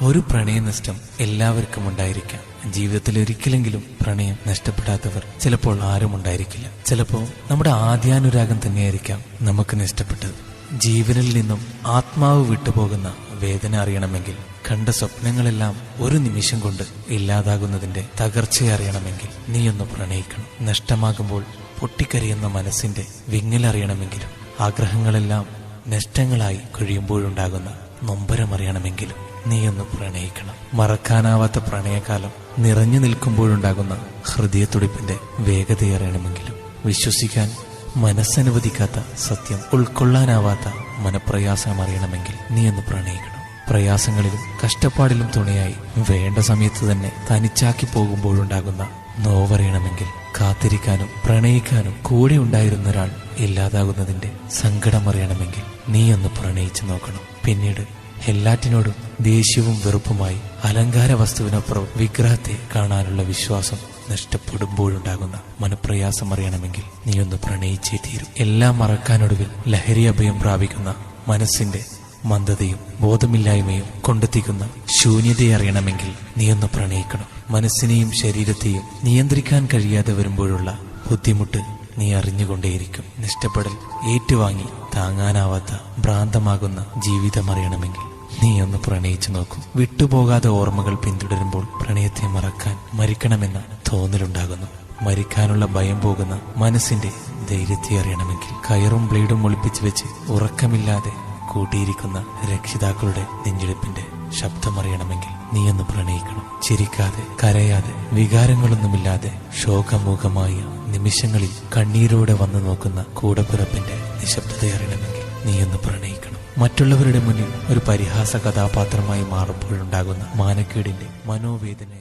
ഒരു പ്രണയനഷ്ടം എല്ലാവർക്കും ഉണ്ടായിരിക്കാം. ജീവിതത്തിൽ ഒരിക്കലെങ്കിലും പ്രണയം നഷ്ടപ്പെടാത്തവർ ചിലപ്പോൾ ആരും ഉണ്ടായിരിക്കില്ല. ചിലപ്പോൾ നമ്മുടെ ആദ്യാനുരാഗം തന്നെയായിരിക്കാം നമുക്ക് നഷ്ടപ്പെട്ടത്. ജീവനിൽ നിന്നും ആത്മാവ് വിട്ടുപോകുന്ന വേദന അറിയണമെങ്കിൽ, കണ്ട സ്വപ്നങ്ങളെല്ലാം ഒരു നിമിഷം കൊണ്ട് ഇല്ലാതാകുന്നതിന്റെ തകർച്ചയറിയണമെങ്കിൽ നീയൊന്ന് പ്രണയിക്കണം. നഷ്ടമാകുമ്പോൾ പൊട്ടിക്കരയുന്ന മനസ്സിന്റെ വിങ്ങലറിയണമെങ്കിലും, ആഗ്രഹങ്ങളെല്ലാം നഷ്ടങ്ങളായി കഴിയുമ്പോഴുണ്ടാകുന്ന നൊമ്പരമറിയണമെങ്കിലും നീയൊന്ന് പ്രണയിക്കണം. മറക്കാനാവാത്ത പ്രണയകാലം നിറഞ്ഞു നിൽക്കുമ്പോഴുണ്ടാകുന്ന ഹൃദയത്തുടിപ്പിന്റെ വേഗതയറിയണമെങ്കിലും, വിശ്വസിക്കാൻ മനസ്സനുവദിക്കാത്ത സത്യം ഉൾക്കൊള്ളാനാവാത്ത മനപ്രയാസം അറിയണമെങ്കിൽ നീയൊന്ന് പ്രണയിക്കണം. പ്രയാസങ്ങളിലും കഷ്ടപ്പാടിലും തുണയായി വേണ്ട സമയത്ത് തന്നെ തനിച്ചാക്കി പോകുമ്പോഴുണ്ടാകുന്ന നോവറിയണമെങ്കിൽ, കാത്തിരിക്കാനും പ്രണയിക്കാനും കൂടെ ഉണ്ടായിരുന്ന ഒരാൾ ഇല്ലാതാകുന്നതിന്റെ സങ്കടമറിയണമെങ്കിൽ നീയൊന്ന് പ്രണയിച്ചു നോക്കണം. പിന്നീട് എല്ലാറ്റിനോടും ദേഷ്യവും വെറുപ്പുമായി അലങ്കാര വസ്തുവിനപ്പുറം വിഗ്രഹത്തെ കാണാനുള്ള വിശ്വാസം നഷ്ടപ്പെടുമ്പോഴുണ്ടാകുന്ന മനപ്രയാസം അറിയണമെങ്കിൽ നീയൊന്ന് പ്രണയിച്ചേ തീരും. എല്ലാം മറക്കാനൊടുവിൽ ലഹരി അഭയം പ്രാപിക്കുന്ന മനസ്സിന്റെ മന്ദതയും ബോധമില്ലായ്മയും കൊണ്ടെത്തിക്കുന്ന ശൂന്യതയെ അറിയണമെങ്കിൽ നീയൊന്ന് പ്രണയിക്കണം. മനസ്സിനെയും ശരീരത്തെയും നിയന്ത്രിക്കാൻ കഴിയാതെ വരുമ്പോഴുള്ള ബുദ്ധിമുട്ട് നീ അറിഞ്ഞുകൊണ്ടേയിരിക്കും. നഷ്ടപ്പെടൽ ഏറ്റുവാങ്ങി താങ്ങാനാവാത്ത ഭ്രാന്തമാകുന്ന ജീവിതം അറിയണമെങ്കിൽ നീയൊന്ന് പ്രണയിച്ചു നോക്കും. വിട്ടുപോകാതെ ഓർമ്മകൾ പിന്തുടരുമ്പോൾ പ്രണയത്തെ മറക്കാൻ മരിക്കണമെന്ന തോന്നലുണ്ടാകുന്നു. മരിക്കാനുള്ള ഭയം പോകുന്ന മനസ്സിന്റെ ധൈര്യത്തെ അറിയണമെങ്കിൽ, കയറും ബ്ലേഡും ഒളിപ്പിച്ചു വെച്ച് ഉറക്കമില്ലാതെ കൂട്ടിയിരിക്കുന്ന രക്ഷിതാക്കളുടെ നെഞ്ചെടുപ്പിന്റെ ശബ്ദമറിയണമെങ്കിൽ നീയൊന്ന് പ്രണയിക്കണം. ചിരിക്കാതെ കരയാതെ വികാരങ്ങളൊന്നുമില്ലാതെ ശോകമുഖമായ നിമിഷങ്ങളിൽ കണ്ണീരോടെ വന്നു നോക്കുന്ന കൂടപ്പിറപ്പിന്റെ നിശബ്ദതയറിയണമെങ്കിൽ നീയൊന്ന് പ്രണയിക്കണം. മറ്റുള്ളവരുടെ മുന്നിൽ ഒരു പരിഹാസ കഥാപാത്രമായി മാറുമ്പോഴുണ്ടാകുന്ന മാനക്കേടിന്റെ മനോവേദന